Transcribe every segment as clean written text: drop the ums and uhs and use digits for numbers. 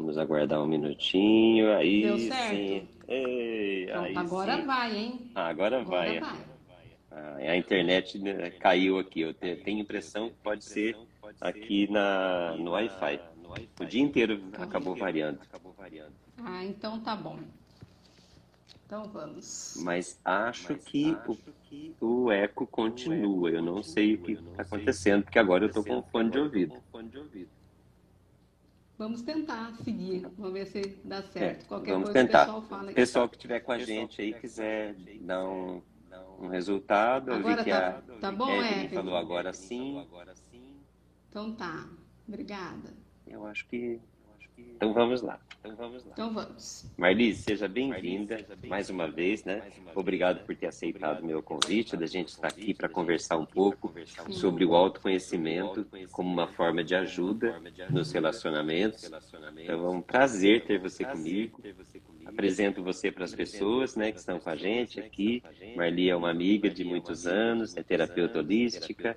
Vamos aguardar um minutinho. Deu Aí certo? sim. Ei, Pronto, aí agora sim. vai, hein? Agora Agora vai. vai. A internet, né, caiu aqui. Eu tenho impressão que pode ser aqui no Wi-Fi. O dia inteiro acabou variando. Então tá bom. Então vamos. Mas acho que o eco continua. Eu não sei o que está acontecendo, porque agora eu estou com fone de ouvido. Vamos tentar seguir. Vamos ver se dá É, certo. Qualquer vamos coisa o tentar. pessoal fala aí. Pessoal que estiver com a gente aí quiser dar um resultado, eu vi Agora que tá, a tá bom, Evelyn falou Evelyn? agora sim. Então tá. Obrigada. Eu acho que. Então vamos lá. Então vamos. Marlise, seja bem-vinda mais uma vez, né? Obrigado por ter aceitado o meu convite, da gente estar aqui para conversar um pouco sobre o autoconhecimento como uma forma de ajuda nos relacionamentos. Então, é um prazer ter você comigo. Apresento você para as pessoas, né, que estão com a gente aqui. Marli é uma amiga de muitos anos, é terapeuta holística,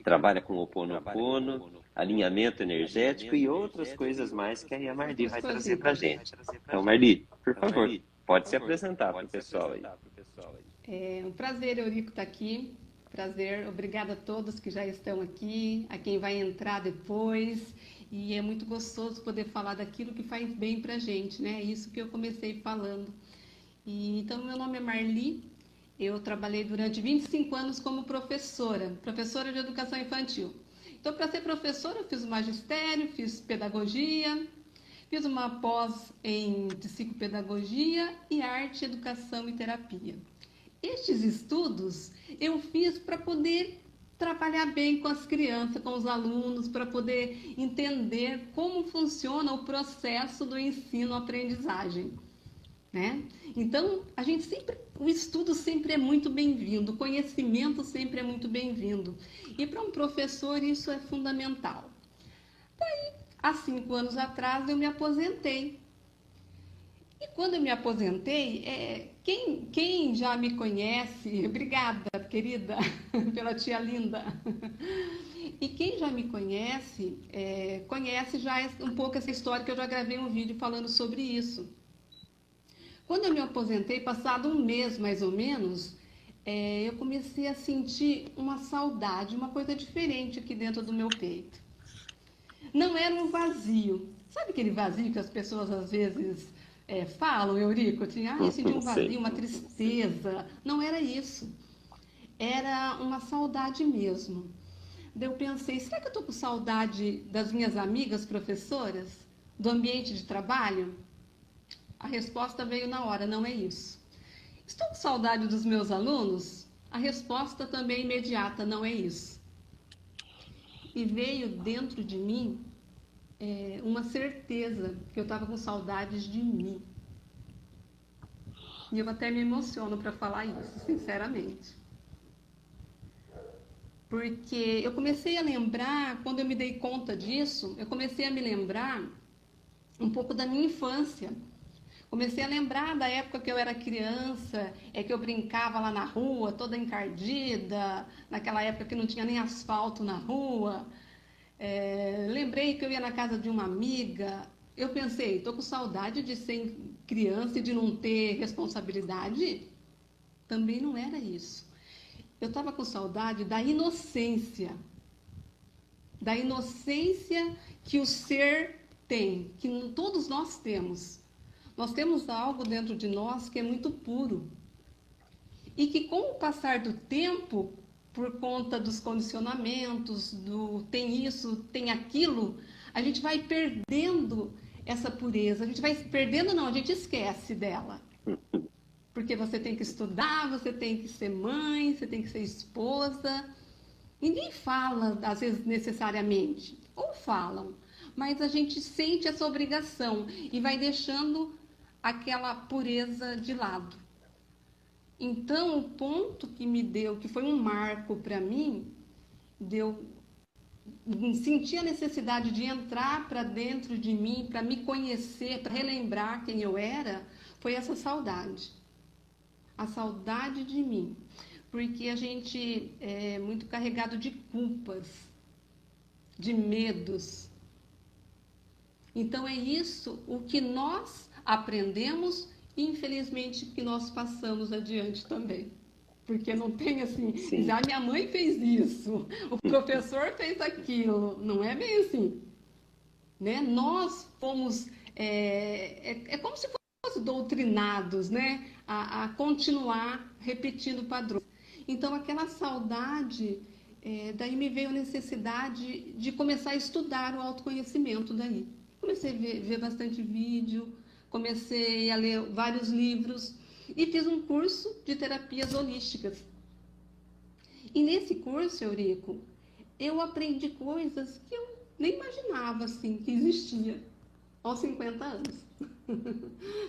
trabalha com Ho'oponopono, alinhamento energético e outras coisas mais que aí a Marli Outras vai trazer para a coisinhas. gente. Então, Marli, por favor, pode se apresentar para o pessoal aí. É um prazer, Eurico, estar aqui. Prazer. Obrigada a todos que já estão aqui, a quem vai entrar depois. E é muito gostoso poder falar daquilo que faz bem pra gente, né? Isso que eu comecei falando. Então, meu nome é Marli. Eu trabalhei durante 25 anos como professora de educação infantil. Então, para ser professora, eu fiz o magistério, fiz pedagogia, fiz uma pós em psicopedagogia e arte, educação e terapia. Estes estudos eu fiz para poder trabalhar bem com as crianças, com os alunos, para poder entender como funciona o processo do ensino-aprendizagem, né? Então, o estudo sempre é muito bem-vindo, o conhecimento sempre é muito bem-vindo. E para um professor isso é fundamental. Há 5 anos atrás eu me aposentei. E quando eu me aposentei, quem já me conhece, obrigada, querida, pela tia linda. E quem já me conhece, conhece já um pouco essa história que eu já gravei um vídeo falando sobre isso. Quando eu me aposentei, passado um mês mais ou menos, eu comecei a sentir uma saudade, uma coisa diferente aqui dentro do meu peito. Não era um vazio. Sabe aquele vazio que as pessoas às vezes falam, Eurico? Eu senti um Sei. vazio, uma tristeza. Não era isso. Era uma saudade mesmo. Daí eu pensei, será que eu estou com saudade das minhas amigas professoras? Do ambiente de trabalho? A resposta veio na hora, não é isso. Estou com saudade dos meus alunos? A resposta também é imediata, não é isso. E veio dentro de mim uma certeza que eu estava com saudades de mim. E eu até me emociono para falar isso, sinceramente. Porque eu comecei a lembrar, quando eu me dei conta disso, eu comecei a me lembrar um pouco da minha infância. Comecei a lembrar da época que eu era criança, que eu brincava lá na rua, toda encardida, naquela época que não tinha nem asfalto na rua. Lembrei que eu ia na casa de uma amiga. Eu pensei, estou com saudade de ser criança e de não ter responsabilidade? Também não era isso. Eu estava com saudade da inocência que o ser tem, que todos nós temos. Nós temos algo dentro de nós que é muito puro. E que com o passar do tempo, por conta dos condicionamentos, tem isso, tem aquilo, a gente vai perdendo essa pureza. A gente vai perdendo, não, a gente esquece dela. Porque você tem que estudar, você tem que ser mãe, você tem que ser esposa. Ninguém fala, às vezes, necessariamente. Ou falam, mas a gente sente essa obrigação e vai deixando aquela pureza de lado. Então, o ponto que me deu, que foi um marco para mim, deu sentir a necessidade de entrar para dentro de mim, para me conhecer, para relembrar quem eu era, foi essa saudade. A saudade de mim. Porque a gente é muito carregado de culpas, de medos. Então é isso o que nós aprendemos e infelizmente que nós passamos adiante também. Porque não tem assim, Sim. já minha mãe fez isso, o professor fez aquilo. Não é bem assim, né? Nós fomos, é como se fôssemos doutrinados, né? A continuar repetindo padrões. Então, aquela saudade, daí me veio a necessidade de começar a estudar o autoconhecimento daí. Comecei a ver bastante vídeo, comecei a ler vários livros e fiz um curso de terapias holísticas. E nesse curso, Eurico, eu aprendi coisas que eu nem imaginava assim que existia aos 50 anos.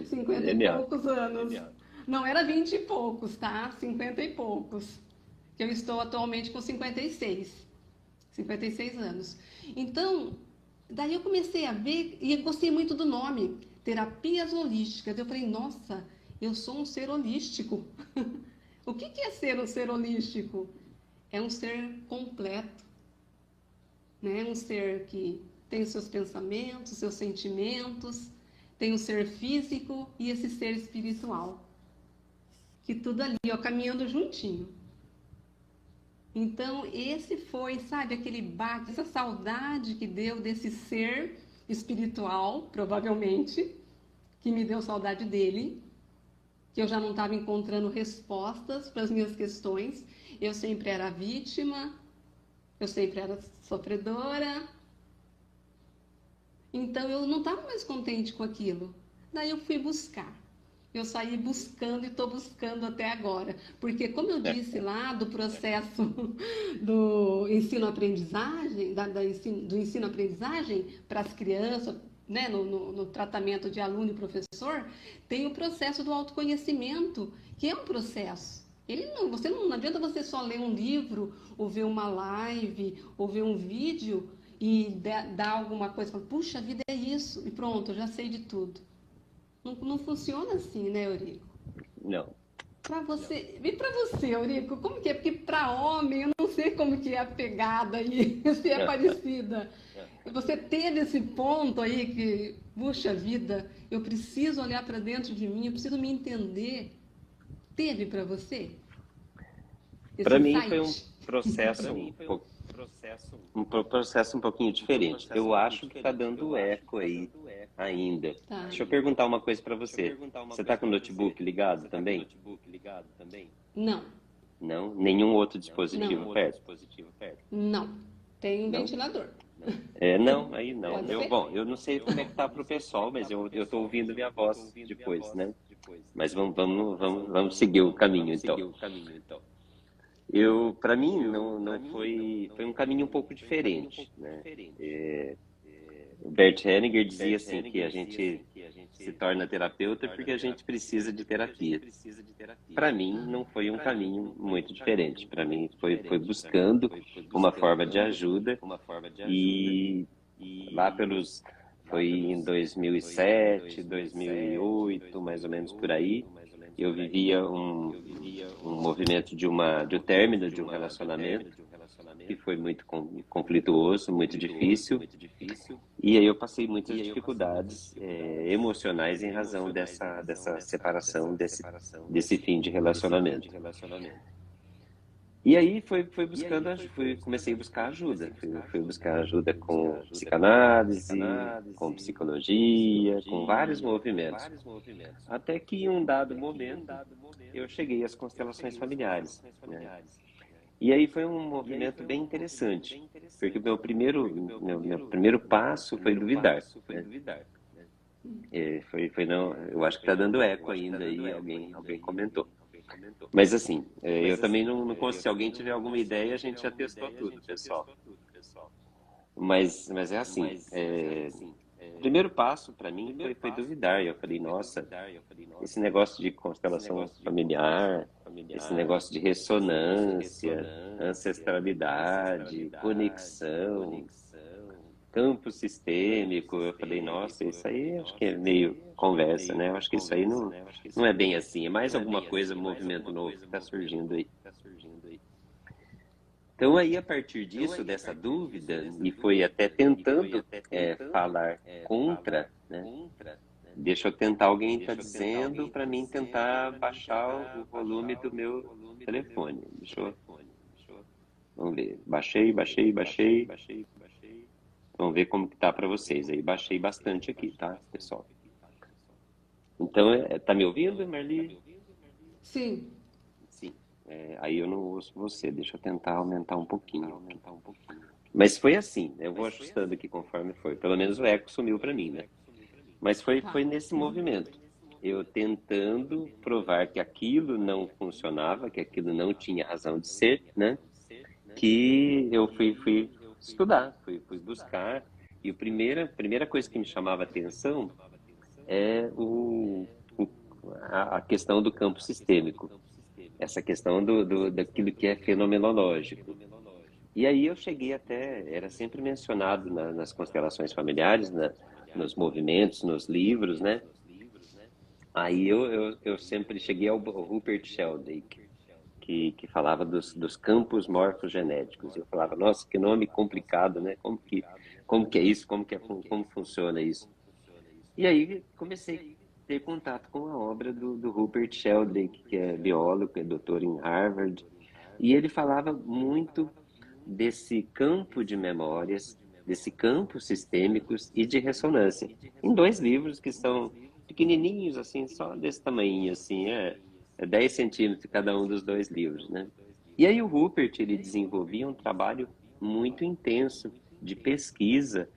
50 e Genial. poucos anos. Não era 20 e poucos, tá? 50 e poucos. Que eu estou atualmente com 56 anos. Então, daí eu comecei a ver e eu gostei muito do nome, terapias holísticas. Eu falei, nossa, eu sou um ser holístico. O que é ser um ser holístico? É um ser completo, né? Um ser que tem os seus pensamentos, seus sentimentos, tem o ser físico e esse ser espiritual. Que tudo ali, ó, caminhando juntinho. Então, esse foi, sabe, aquele bate, essa saudade que deu desse ser espiritual, provavelmente, que me deu saudade dele, que eu já não estava encontrando respostas para as minhas questões. Eu sempre era vítima, eu sempre era sofredora. Então, eu não estava mais contente com aquilo. Daí eu fui buscar. Eu saí buscando e estou buscando até agora. Porque, como eu disse lá do processo do ensino-aprendizagem, do ensino-aprendizagem para as crianças, né, no tratamento de aluno e professor, tem o processo do autoconhecimento, que é um processo. Não adianta você só ler um livro, ou ver uma live, ou ver um vídeo e dar alguma coisa, falar, puxa, a vida é isso, e pronto, eu já sei de tudo. Não funciona assim, né, Eurico? Não. Para você, e para você, Eurico, como que é? Porque para homem, eu não sei como que é a pegada aí, se é parecida. Você teve esse ponto aí que, puxa vida, eu preciso olhar para dentro de mim, eu preciso me entender. Teve para você esse Para mim foi um insight? processo processo um pouquinho diferente. Eu acho que está dando eco aí ainda. Tá. Deixa eu perguntar uma coisa para você. Você está com o notebook ligado também? Não, Não? Nenhum outro dispositivo perto? não. Tem um Não? ventilador. Não, aí não. Pode ser? Bom, eu não sei como é que tá para o pessoal, mas eu estou ouvindo minha voz depois, né? Mas vamos seguir o caminho, então. Para mim, não foi um caminho um pouco diferente, né? O Bert Hellinger dizia assim que a gente se torna terapeuta porque a gente precisa de terapia. Para mim, não foi um caminho muito diferente. Para mim, foi buscando uma forma de ajuda e lá foi em 2007, 2008, mais ou menos por aí, eu vivia um movimento de um término de um relacionamento que foi muito conflituoso, muito difícil, e aí eu passei muitas dificuldades emocionais em razão dessa separação, desse fim de relacionamento. E aí comecei a buscar ajuda. Fui buscar ajuda com psicanálise, com psicologia, com vários movimentos. Até que em um dado momento eu cheguei às constelações familiares, né? E aí foi um movimento bem interessante, porque meu primeiro passo foi duvidar, né? Não, eu acho que está dando eco ainda aí, alguém comentou. Mas assim, eu também não se alguém tiver alguma ideia, a gente já testou tudo, pessoal. Mas é assim, o primeiro passo para mim foi duvidar. Eu falei, nossa, esse negócio de constelação familiar, esse negócio de ressonância, ancestralidade, conexão, campo sistêmico, eu falei, nossa, isso aí acho que é meio conversa, né? Eu acho que isso aí não é bem assim, é mais alguma coisa, um movimento novo que está surgindo aí. Então aí, a partir disso, dessa dúvida, e foi até tentando falar contra, né? Deixa eu tentar, alguém está dizendo para mim tentar baixar o volume do meu telefone. Vamos ver. Baixei. Vamos ver como que tá para vocês aí. Baixei bastante aqui, tá, pessoal? Então, tá me ouvindo, Marli? Sim. Sim. Aí eu não ouço você. Deixa eu tentar aumentar um pouquinho. Mas foi assim. Eu vou ajustando aqui conforme foi. Pelo menos o eco sumiu para mim, né? Mas foi nesse movimento. Eu tentando provar que aquilo não funcionava, que aquilo não tinha razão de ser, né? Que eu fui estudar, fui buscar. E a primeira coisa que me chamava a atenção é a questão do campo sistêmico, essa questão daquilo que é fenomenológico. E aí eu cheguei até, era sempre mencionado nas constelações familiares, nos movimentos, nos livros, né? Aí eu sempre cheguei ao Rupert Sheldrake, que falava dos campos morfogenéticos. Eu falava, nossa, que nome complicado, né? Como que é isso? Como funciona isso? E aí comecei a ter contato com a obra do Rupert Sheldrake, que é biólogo, é doutor em Harvard, e ele falava muito desse campo de memórias, desse campo sistêmicos e de ressonância, em dois livros que são pequenininhos, assim, só desse tamanho, assim, 10 centímetros cada um dos dois livros, né? E aí o Rupert, ele desenvolvia um trabalho muito intenso de pesquisa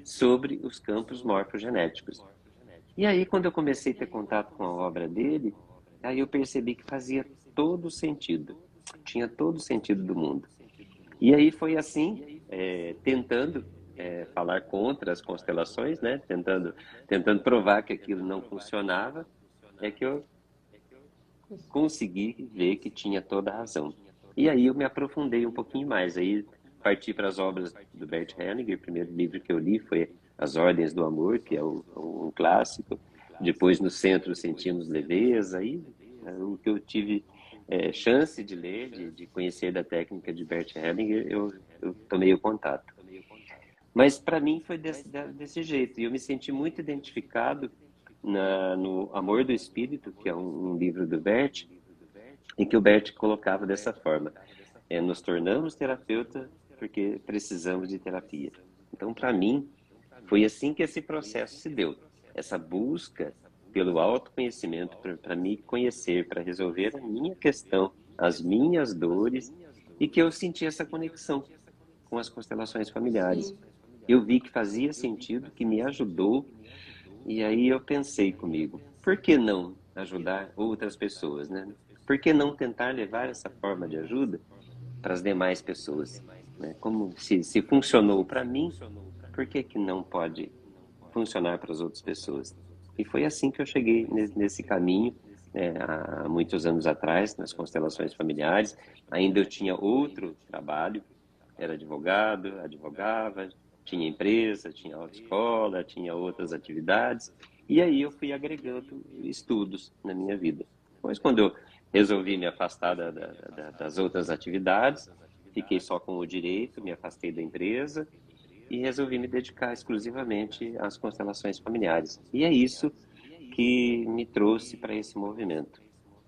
sobre os campos morfogenéticos. E aí, quando eu comecei a ter contato com a obra dele, aí eu percebi que fazia todo sentido, tinha todo o sentido do mundo. E aí foi assim, tentando falar contra as constelações, né? Tentando provar que aquilo não funcionava, é que eu consegui ver que tinha toda a razão. E aí eu me aprofundei um pouquinho mais, aí parti para as obras do Bert Hellinger. O primeiro livro que eu li foi As Ordens do Amor, que é um clássico. Depois, No Centro, Sentimos Leveza. Aí o que eu tive chance de ler, de conhecer da técnica de Bert Hellinger, eu tomei o contato. Mas para mim foi desse jeito, e eu me senti muito identificado no Amor do Espírito, que é um livro do Bert, em que o Bert colocava dessa forma: nos tornamos terapeuta porque precisamos de terapia. Então, para mim, foi assim que esse processo se deu, essa busca pelo autoconhecimento, para me conhecer, para resolver a minha questão, as minhas dores, e que eu senti essa conexão com as constelações familiares. Sim. Eu vi que fazia sentido, que me ajudou, e aí eu pensei comigo, por que não ajudar outras pessoas, né? Por que não tentar levar essa forma de ajuda para as demais pessoas, né? Como se funcionou para mim, por que que não pode funcionar para as outras pessoas? E foi assim que eu cheguei nesse caminho, né, há muitos anos atrás, nas constelações familiares. Ainda eu tinha outro trabalho, era advogado, advogava, tinha empresa, tinha autoescola, tinha outras atividades, e aí eu fui agregando estudos na minha vida. Depois, quando eu resolvi me afastar das outras atividades, fiquei só com o direito, me afastei da empresa e resolvi me dedicar exclusivamente às constelações familiares. E é isso que me trouxe para esse movimento,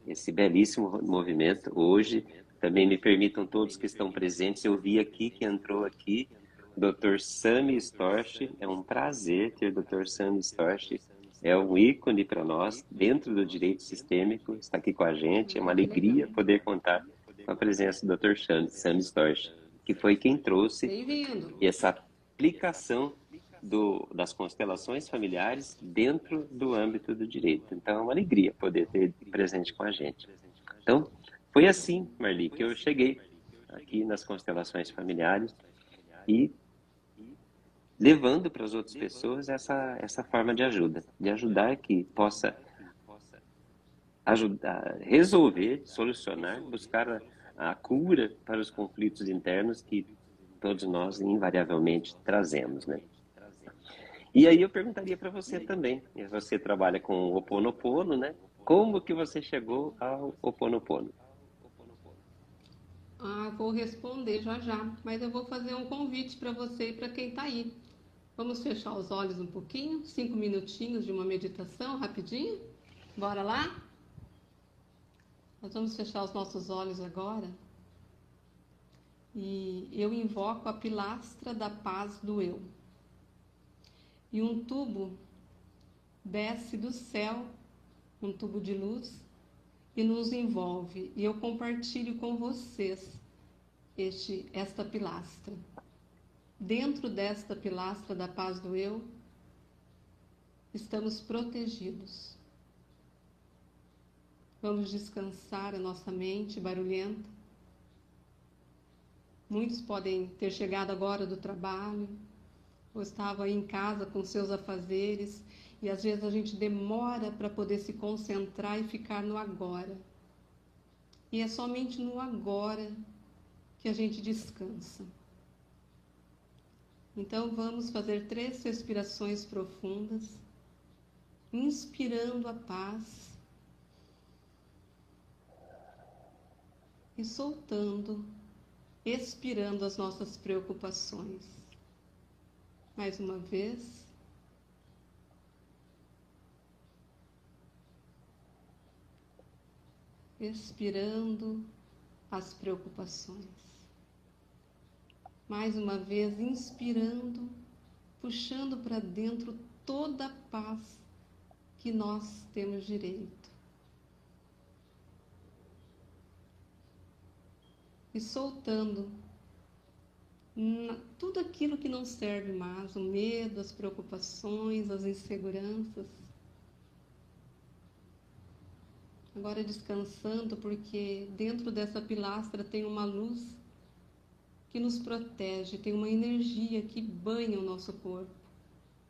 esse belíssimo movimento. Hoje, também me permitam todos que estão presentes, eu vi aqui que entrou aqui Dr. Sami Storch. É um prazer ter o Dr. Sami Storch, é um ícone para nós dentro do direito sistêmico, está aqui com a gente. É uma alegria poder contar com a presença do Dr. Sami Storch, que foi quem trouxe Bem-vindo. essa aplicação das constelações familiares dentro do âmbito do direito. Então, é uma alegria poder ter presente com a gente. Então, foi assim, Marli, que eu cheguei aqui nas constelações familiares e levando para as outras pessoas essa forma de ajudar que possa ajudar, resolver, solucionar, buscar a cura para os conflitos internos que todos nós invariavelmente trazemos, né? E aí eu perguntaria para você também, você trabalha com o Ho Oponopono, né? Como que você chegou ao Ho Oponopono? Vou responder já já, mas eu vou fazer um convite para você e para quem está aí. Vamos fechar os olhos um pouquinho, 5 minutinhos de uma meditação rapidinho? Bora lá? Nós vamos fechar os nossos olhos agora e eu invoco a pilastra da paz do eu. E um tubo desce do céu, um tubo de luz, e nos envolve. E eu compartilho com vocês esta pilastra. Dentro desta pilastra da paz do eu, estamos protegidos. Vamos descansar a nossa mente barulhenta. Muitos podem ter chegado agora do trabalho, ou estavam aí em casa com seus afazeres, e às vezes a gente demora para poder se concentrar e ficar no agora. E é somente no agora que a gente descansa. Então vamos fazer 3 respirações profundas, inspirando a paz e soltando, expirando as nossas preocupações. Mais uma vez. Expirando as preocupações. Mais uma vez, inspirando, puxando para dentro toda a paz que nós temos direito. E soltando tudo aquilo que não serve mais, o medo, as preocupações, as inseguranças. Agora descansando, porque dentro dessa pilastra tem uma luz que nos protege, tem uma energia que banha o nosso corpo,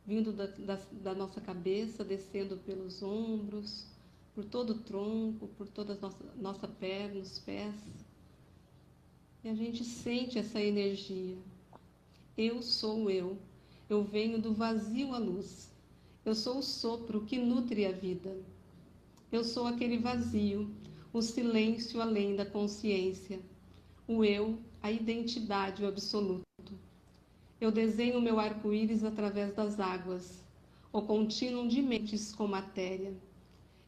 vindo da nossa cabeça, descendo pelos ombros, por todo o tronco, por toda a nossa perna, os pés. E a gente sente essa energia. Eu sou eu. Eu venho do vazio à luz. Eu sou o sopro que nutre a vida. Eu sou aquele vazio, o silêncio além da consciência. O eu, a identidade, o absoluto. Eu desenho o meu arco-íris através das águas, o contínuo de mentes com matéria.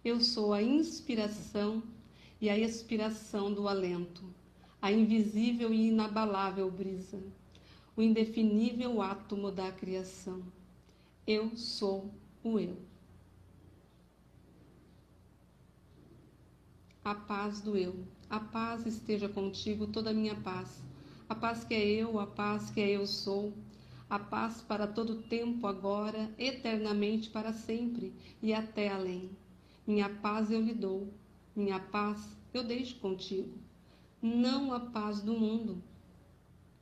Eu sou a inspiração e a expiração do alento, a invisível e inabalável brisa, o indefinível átomo da criação. Eu sou o eu. A paz do eu. A paz esteja contigo, toda a minha paz. A paz que é eu, a paz que é eu sou. A paz para todo tempo, agora, eternamente, para sempre e até além. Minha paz eu lhe dou. Minha paz eu deixo contigo. Não a paz do mundo,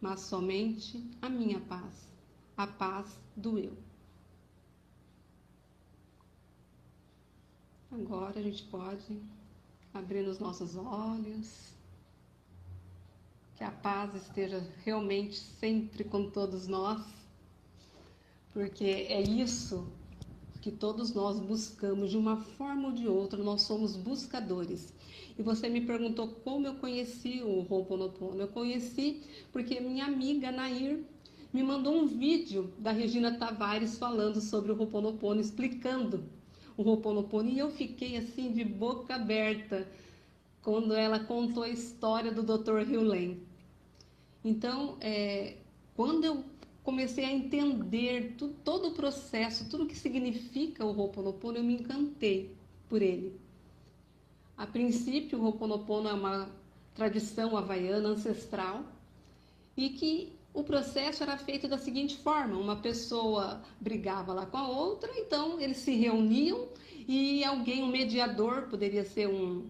mas somente a minha paz. A paz do eu. Agora a gente pode abrir os nossos olhos, que a paz esteja realmente sempre com todos nós, porque é isso que todos nós buscamos, de uma forma ou de outra, nós somos buscadores. E você me perguntou como eu conheci o Ho'oponopono. Eu conheci porque minha amiga Nair me mandou um vídeo da Regina Tavares falando sobre o Ho'oponopono, explicando o Ho'oponopono, e eu fiquei assim de boca aberta quando ela contou a história do Dr. Hugh Lane. Então, quando eu comecei a entender todo o processo, tudo que significa o Ho'oponopono, eu me encantei por ele. A princípio, o Ho'oponopono é uma tradição havaiana ancestral e que o processo era feito da seguinte forma: uma pessoa brigava lá com a outra, então eles se reuniam e alguém, um mediador, poderia ser um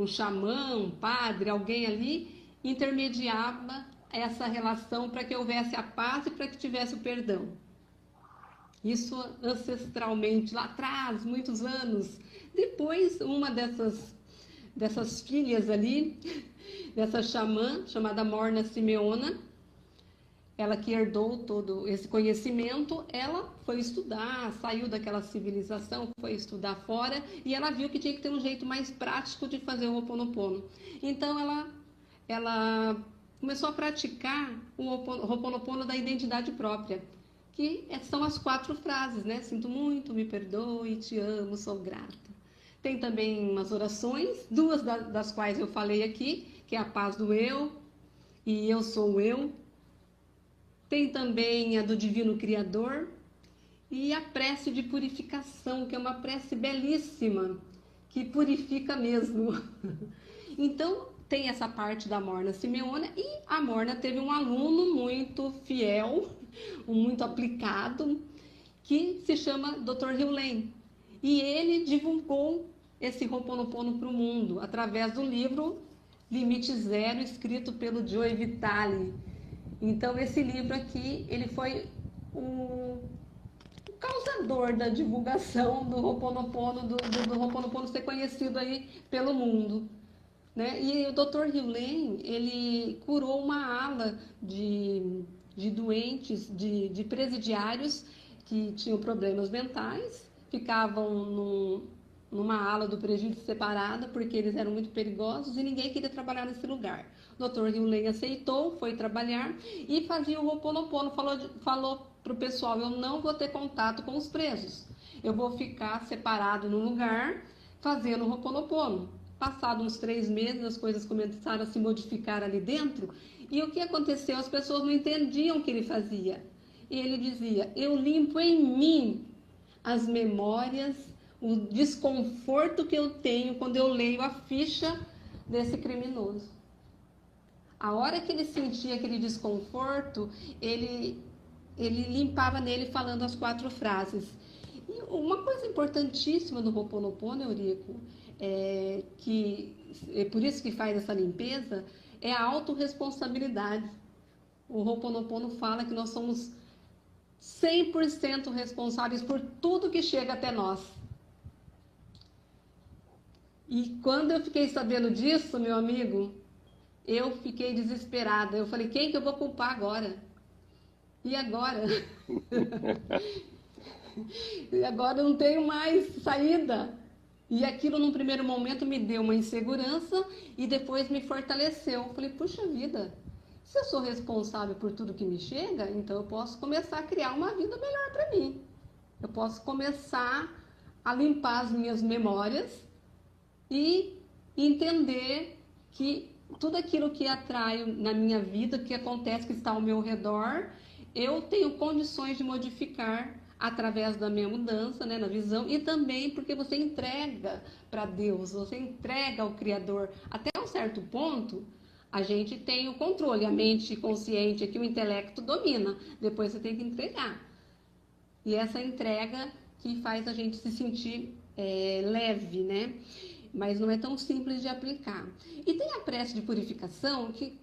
xamã, um padre, alguém ali, intermediava essa relação para que houvesse a paz e para que tivesse o perdão. Isso ancestralmente, lá atrás, muitos anos. Depois, uma dessas filhas ali, dessa xamã, chamada Morna Simeona, ela que herdou todo esse conhecimento, ela foi estudar, saiu daquela civilização, foi estudar fora, e ela viu que tinha que ter um jeito mais prático de fazer o Ho'oponopono. Então, ela começou a praticar o Ho'oponopono da identidade própria, que são as 4 frases, né? Sinto muito, me perdoe, te amo, sou grata. Tem também umas orações, 2 das quais eu falei aqui, que é a paz do eu e eu sou o eu. Tem também a do Divino Criador e a prece de purificação, que é uma prece belíssima, que purifica mesmo. Então, tem essa parte da Morna Simeona, e a Morna teve um aluno muito fiel, muito aplicado, que se chama Dr. Hugh e ele divulgou esse Ho'oponopono para o mundo através do livro Limite Zero, escrito pelo Joe Vitale. Então, esse livro aqui, ele foi o causador da divulgação do Ho'oponopono, do Ho'oponopono ser conhecido aí pelo mundo. Né? E o Dr. Hugh ele curou uma ala de doentes, de presidiários que tinham problemas mentais, ficavam numa ala do presídio separada, porque eles eram muito perigosos e ninguém queria trabalhar nesse lugar. O Dr. Hugh aceitou, foi trabalhar e fazia o Ho'oponopono, falou para o pessoal, eu não vou ter contato com os presos, eu vou ficar separado num lugar fazendo o Ho'oponopono. Passados uns 3 meses, as coisas começaram a se modificar ali dentro, e o que aconteceu? As pessoas não entendiam o que ele fazia. E ele dizia, eu limpo em mim as memórias, o desconforto que eu tenho quando eu leio a ficha desse criminoso. A hora que ele sentia aquele desconforto, ele limpava nele falando as 4 frases. E uma coisa importantíssima do Ho'oponopono, Eurico, que é por isso que faz essa limpeza, é a autorresponsabilidade. O Ho'oponopono fala que nós somos 100% responsáveis por tudo que chega até nós. E quando eu fiquei sabendo disso, meu amigo, eu fiquei desesperada. Eu falei, quem que eu vou culpar agora? E agora? E agora eu não tenho mais saída. E aquilo, num primeiro momento, me deu uma insegurança e depois me fortaleceu. Eu falei, puxa vida, se eu sou responsável por tudo que me chega, então eu posso começar a criar uma vida melhor para mim. Eu posso começar a limpar as minhas memórias e entender que tudo aquilo que atraio na minha vida, que acontece, que está ao meu redor, eu tenho condições de modificar através da minha mudança, né, na visão, e também porque você entrega para Deus, você entrega ao Criador. Até um certo ponto, a gente tem o controle, a mente consciente, aqui o intelecto domina, depois você tem que entregar. E essa entrega que faz a gente se sentir leve, né? Mas não é tão simples de aplicar. E tem a prece de purificação que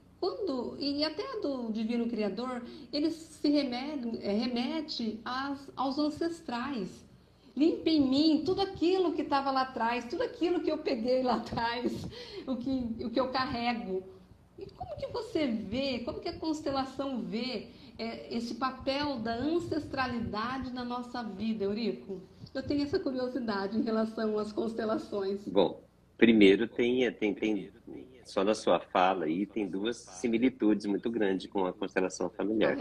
e até do Divino Criador, ele se remete aos ancestrais. Limpa em mim tudo aquilo que estava lá atrás, tudo aquilo que eu peguei lá atrás, o que eu carrego. E como que você vê, como que a constelação vê esse papel da ancestralidade na nossa vida, Eurico? Eu tenho essa curiosidade em relação às constelações. Bom, primeiro tem só na sua fala aí, tem 2 similitudes muito grandes com a constelação familiar.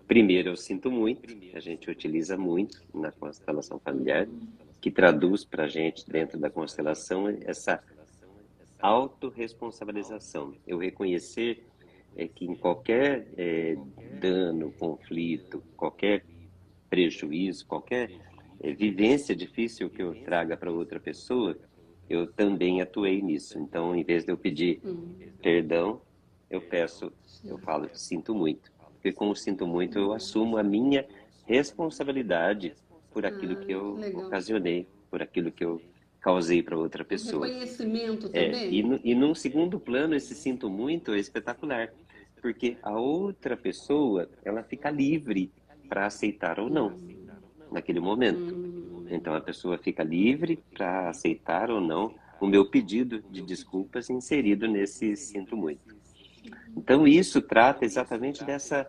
Primeiro, eu sinto muito, a gente utiliza muito na constelação familiar, que traduz para a gente, dentro da constelação, essa autorresponsabilização. Eu reconhecer que em qualquer dano, conflito, qualquer prejuízo, qualquer vivência difícil que eu traga para outra pessoa, eu também atuei nisso. Então, em vez de eu pedir perdão, eu falo, sinto muito. Porque com o sinto muito, eu assumo a minha responsabilidade por aquilo que eu ocasionei, por aquilo que eu causei para outra pessoa. Reconhecimento também. E num segundo plano, esse sinto muito é espetacular. Porque a outra pessoa, ela fica livre para aceitar ou não, naquele momento. Então, a pessoa fica livre para aceitar ou não o meu pedido de desculpas inserido nesse sinto muito. Então, isso trata exatamente dessa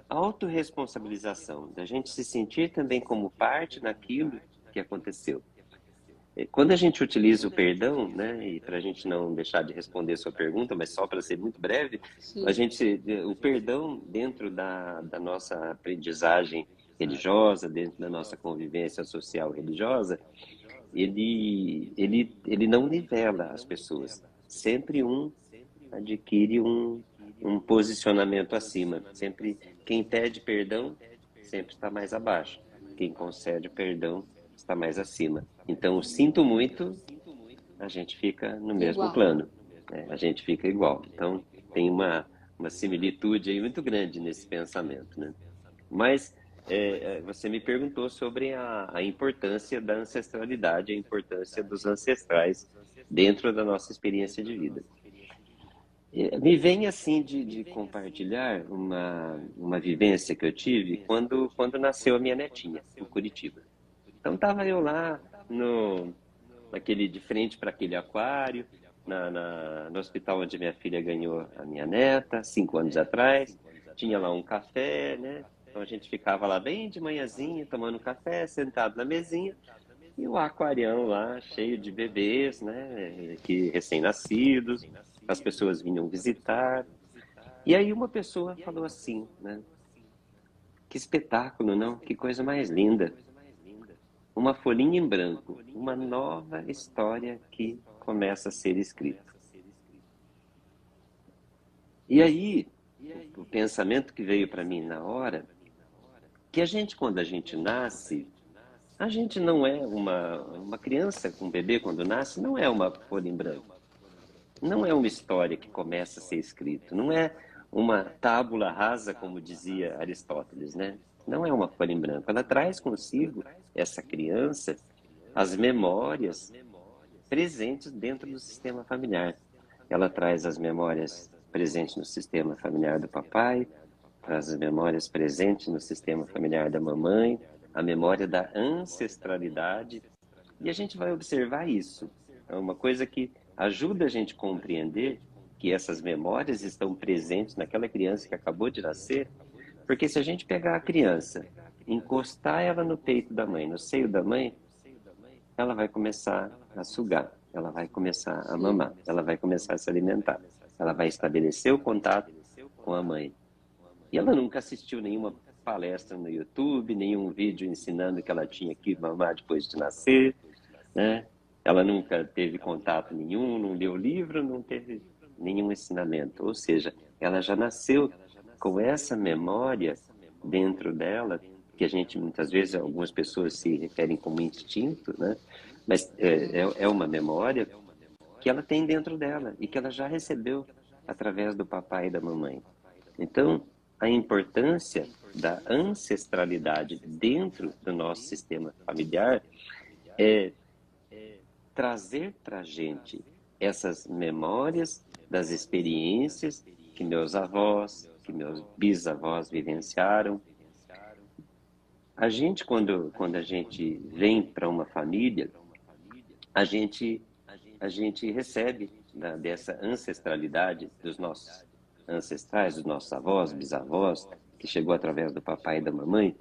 autorresponsabilização, da gente se sentir também como parte naquilo que aconteceu. Quando a gente utiliza o perdão, né, e para a gente não deixar de responder a sua pergunta, mas só para ser muito breve, Sim. o perdão dentro da nossa aprendizagem religiosa, dentro da nossa convivência social religiosa, ele não nivela as pessoas. Sempre um adquire um posicionamento acima. Sempre quem pede perdão sempre está mais abaixo. Quem concede perdão está mais acima. Então, eu sinto muito, a gente fica no mesmo Igual. plano, né? A gente fica igual. Então, tem uma similitude aí muito grande nesse pensamento, né? Mas você me perguntou sobre a importância da ancestralidade, a importância dos ancestrais dentro da nossa experiência de vida. Me vem assim de compartilhar uma vivência que eu tive quando nasceu a minha netinha, em Curitiba. Então estava eu lá no, de frente para aquele aquário, no hospital onde minha filha ganhou a minha neta, 5 anos atrás. Tinha lá um café, né? Então a gente ficava lá bem de manhãzinha, tomando café, sentado na mesinha, e o aquarião lá cheio de bebês, né? Que recém-nascidos, as pessoas vinham visitar. E aí uma pessoa falou assim, né? Que espetáculo, não? Que coisa mais linda. Uma folhinha em branco, uma nova história que começa a ser escrita. E aí, o pensamento que veio para mim na hora, que a gente, quando a gente nasce, a gente não é uma criança, um bebê quando nasce, não é uma folha em branco. Não é uma história que começa a ser escrita. Não é uma tábula rasa, como dizia Aristóteles, né? Não é uma folha em branco. Ela traz consigo, essa criança, as memórias presentes dentro do sistema familiar. Ela traz as memórias presentes no sistema familiar do papai, traz as memórias presentes no sistema familiar da mamãe, a memória da ancestralidade. E a gente vai observar isso. É uma coisa que ajuda a gente a compreender que essas memórias estão presentes naquela criança que acabou de nascer, porque se a gente pegar a criança, encostar ela no peito da mãe, no seio da mãe, ela vai começar a sugar, ela vai começar a Sim. mamar, ela vai começar a se alimentar, ela vai estabelecer o contato com a mãe. E ela nunca assistiu nenhuma palestra no YouTube, nenhum vídeo ensinando que ela tinha que mamar depois de nascer, né? Ela nunca teve contato nenhum, não leu livro, não teve nenhum ensinamento. Ou seja, ela já nasceu com essa memória dentro dela, que a gente muitas vezes, algumas pessoas se referem como instinto, né? Mas é uma memória que ela tem dentro dela e que ela já recebeu através do papai e da mamãe. Então, a importância da ancestralidade dentro do nosso sistema familiar é trazer para a gente essas memórias das experiências que meus avós, que meus bisavós vivenciaram. A gente, quando a gente vem para uma família, a gente, a gente recebe dessa ancestralidade dos nossos ancestrais, dos nossos avós, bisavós, que chegou através do papai e da mamãe,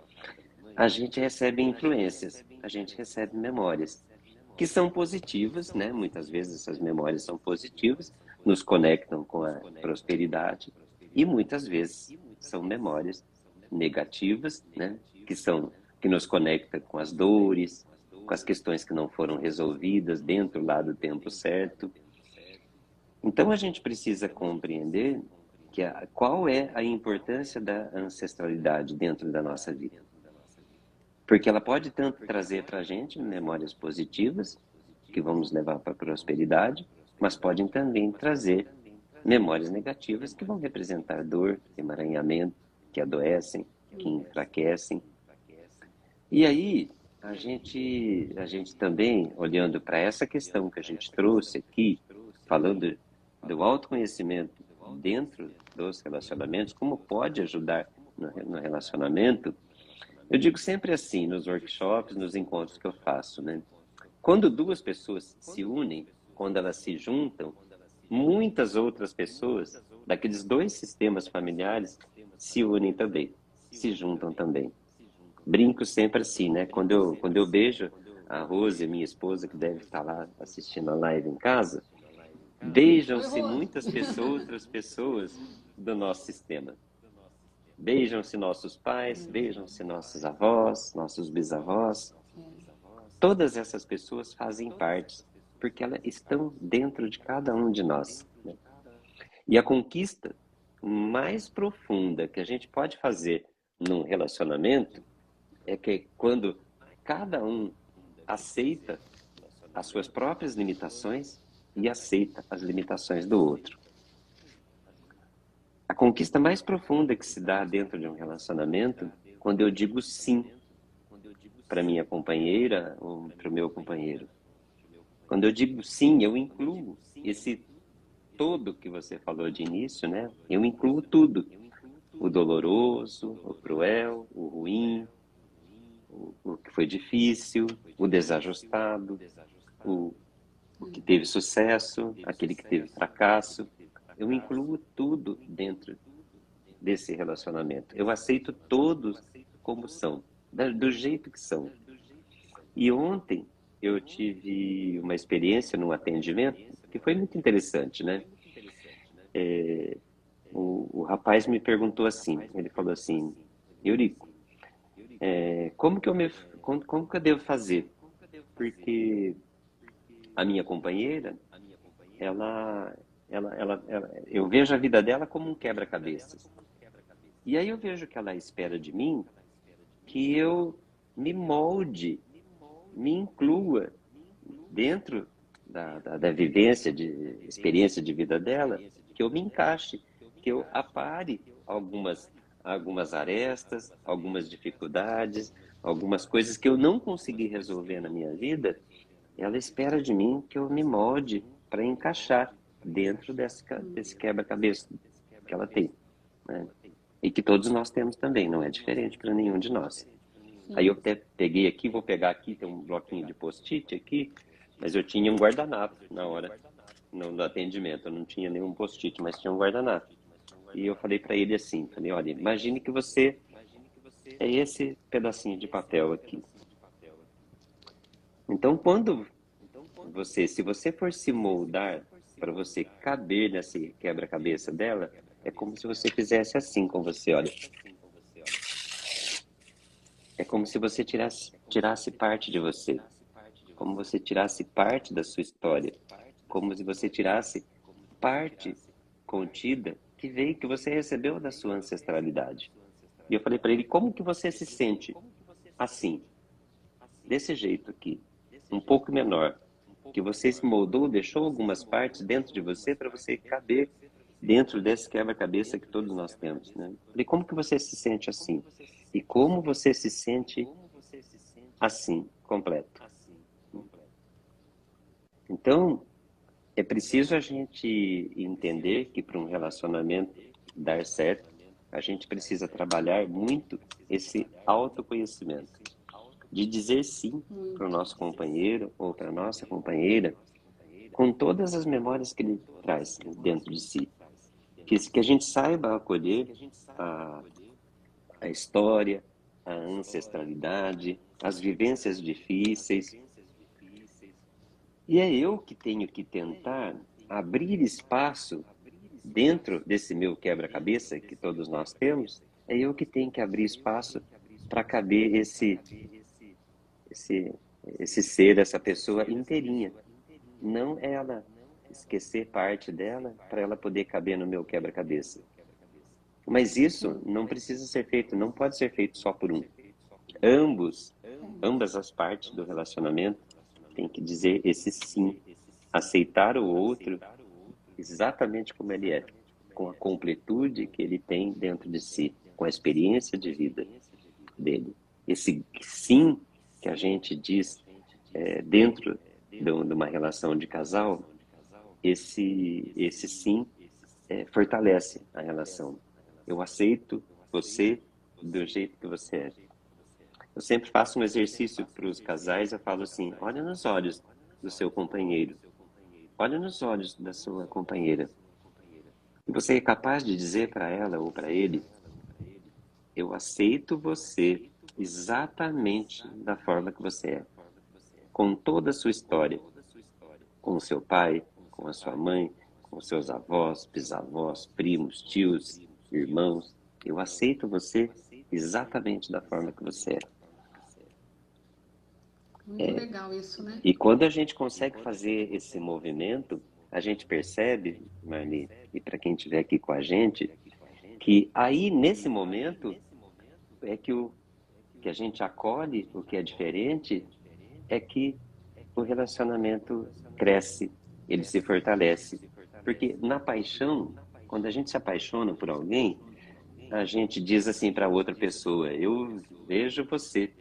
a gente recebe influências, a gente recebe memórias que são positivas, né? Muitas vezes essas memórias são positivas, nos conectam com a prosperidade, e muitas vezes são memórias negativas, né? Que nos conectam com as dores, com as questões que não foram resolvidas dentro lá do tempo certo. Então a gente precisa compreender qual é a importância da ancestralidade dentro da nossa vida. Porque ela pode tanto trazer para a gente memórias positivas, que vamos levar para a prosperidade, mas podem também trazer memórias negativas que vão representar dor, emaranhamento, que adoecem, que enfraquecem. E aí, a gente também, olhando para essa questão que a gente trouxe aqui, falando do autoconhecimento dentro dos relacionamentos, como pode ajudar no relacionamento, eu digo sempre assim, nos workshops, nos encontros que eu faço, né? Quando duas pessoas se unem, quando elas se juntam, muitas outras pessoas daqueles dois sistemas familiares se unem também, se juntam também. Brinco sempre assim, né? Quando eu vejo a Rose, minha esposa, que deve estar lá assistindo a live em casa, beijam-se muitas pessoas, outras pessoas do nosso sistema. Beijam-se nossos pais, beijam-se nossos avós, nossos bisavós. Todas essas pessoas fazem parte, porque elas estão dentro de cada um de nós. Né? E a conquista mais profunda que a gente pode fazer num relacionamento é que quando cada um aceita as suas próprias limitações e aceita as limitações do outro. A conquista mais profunda que se dá dentro de um relacionamento, quando eu digo sim para minha companheira ou para o meu companheiro. Quando eu digo sim, eu incluo esse todo que você falou de início, né? Eu incluo tudo. O doloroso, o cruel, o ruim, o que foi difícil, o desajustado, o que teve sucesso, aquele que teve fracasso. Eu incluo tudo dentro desse relacionamento. Eu aceito todos como são, do jeito que são. E ontem eu tive uma experiência num atendimento que foi muito interessante, né? O rapaz me perguntou assim, ele falou assim, Eurico, como que eu devo fazer? Porque a minha companheira, eu vejo a vida dela como um quebra-cabeças. E aí eu vejo que ela espera de mim que eu me molde, me inclua dentro da vivência, de experiência de vida dela, que eu me encaixe, que eu apare algumas arestas, algumas dificuldades, algumas coisas que eu não consegui resolver na minha vida. Ela espera de mim que eu me molde para encaixar dentro desse quebra-cabeça que ela tem, né? E que todos nós temos também, não é diferente para nenhum de nós. Aí eu até peguei aqui, vou pegar aqui, tem um bloquinho de post-it aqui, mas eu tinha um guardanapo na hora, no atendimento, eu não tinha nenhum post-it, mas tinha um guardanapo. E eu falei para ele assim, falei, olha, imagine que você é esse pedacinho de papel aqui. Então, se você for se moldar para você caber nesse quebra-cabeça dela, é como se você fizesse assim com você, olha. É como se você tirasse parte de você, como você tirasse parte da sua história, como se você tirasse parte contida que você recebeu da sua ancestralidade. E eu falei para ele, como que você se sente assim, desse jeito aqui, um pouco menor, que você se moldou, deixou algumas partes dentro de você para você caber dentro desse quebra-cabeça que todos nós temos, né? E como que você se sente assim? E como você se sente assim, completo? Então, é preciso a gente entender que para um relacionamento dar certo, a gente precisa trabalhar muito esse autoconhecimento, de dizer sim para o nosso companheiro ou para a nossa companheira, com todas as memórias que ele traz dentro de si. Que a gente saiba acolher a história, a ancestralidade, as vivências difíceis. E é eu que tenho que tentar abrir espaço dentro desse meu quebra-cabeça que todos nós temos, é eu que tenho que abrir espaço para caber esse ser, essa pessoa inteirinha. Não ela esquecer parte dela para ela poder caber no meu quebra-cabeça. Mas isso não precisa ser feito, não pode ser feito só por um. Ambas as partes do relacionamento têm que dizer esse sim, aceitar o outro exatamente como ele é, com a completude que ele tem dentro de si, com a experiência de vida dele. Esse sim que a gente diz dentro de uma relação de casal, esse sim fortalece a relação. Eu aceito você do jeito que você é. Eu sempre faço um exercício para os casais, eu falo assim, olha nos olhos do seu companheiro, olha nos olhos da sua companheira. E você é capaz de dizer para ela ou para ele, eu aceito você exatamente da forma que você é. com toda a sua história, com o seu pai, com a sua mãe, com seus avós, bisavós, primos, tios, irmãos. Eu aceito você exatamente da forma que você é. Muito legal isso, né? E quando a gente consegue fazer esse movimento, a gente percebe, Marli, e para quem estiver aqui com a gente, que aí, nesse momento, é que a gente acolhe o que é diferente, é que o relacionamento cresce, ele se fortalece. Porque na paixão, quando a gente se apaixona por alguém, a gente diz assim para outra pessoa, eu vejo você,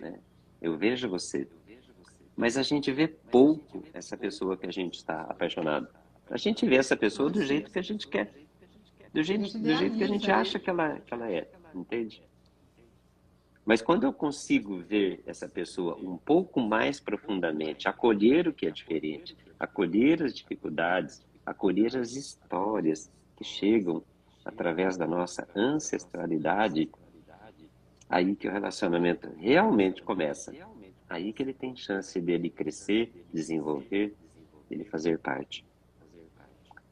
né? Eu vejo você. Mas a gente vê pouco essa pessoa que a gente está apaixonado. A gente vê essa pessoa do jeito que a gente quer, A gente do jeito que a gente idealiza, acha né? que ela é, entende? Mas quando eu consigo ver essa pessoa um pouco mais profundamente, acolher o que é diferente, acolher as dificuldades, acolher as histórias que chegam através da nossa ancestralidade, aí que o relacionamento realmente começa. Aí que ele tem chance dele crescer, desenvolver, dele fazer parte.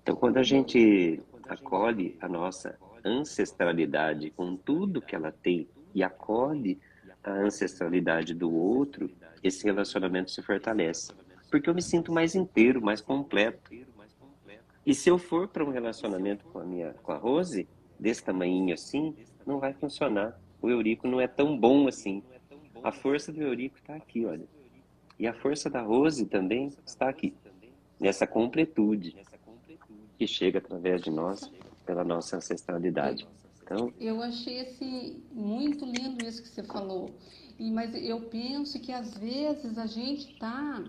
Então, quando a gente acolhe a nossa ancestralidade com tudo que ela tem e acolhe a ancestralidade do outro, esse relacionamento se fortalece. Porque eu me sinto mais inteiro, mais completo. E se eu for para um relacionamento com a Rose, desse tamanhinho assim, não vai funcionar. O Eurico não é tão bom assim. A força do Eurico está aqui, olha. E a força da Rose também está aqui, nessa completude que chega através de nós, pela nossa ancestralidade. Então, Eu achei assim, muito lindo isso que você falou. Mas eu penso que às vezes a gente está,